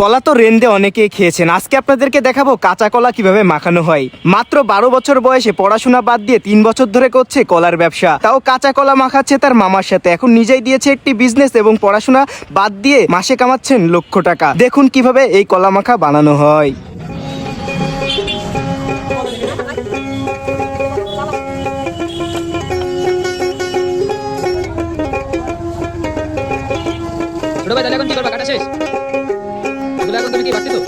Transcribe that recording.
কলা তো রেন্দে অনেকেই খেয়েছেন, আজকে আপনাদেরকে দেখাবো কাঁচা কলা কিভাবে মাখানো হয়। মাত্র 12 বছর বয়সে পড়াশোনা বাদ দিয়ে 3 বছর ধরে করছে কলার ব্যবসা, তাও কাঁচা কলা মাখাচ্ছে তার মামার সাথে। এখন নিজেই দিয়েছে একটি বিজনেস এবং পড়াশোনা বাদ দিয়ে মাসে কামাচ্ছেন লক্ষ টাকা। দেখুন কিভাবে এই কলা মাখা বানানো হয়। ছোট ভাই, তাহলে এখন কি করবা? কাটা শেষ? এগুলো এখন তুমি কি বাড়তেছো?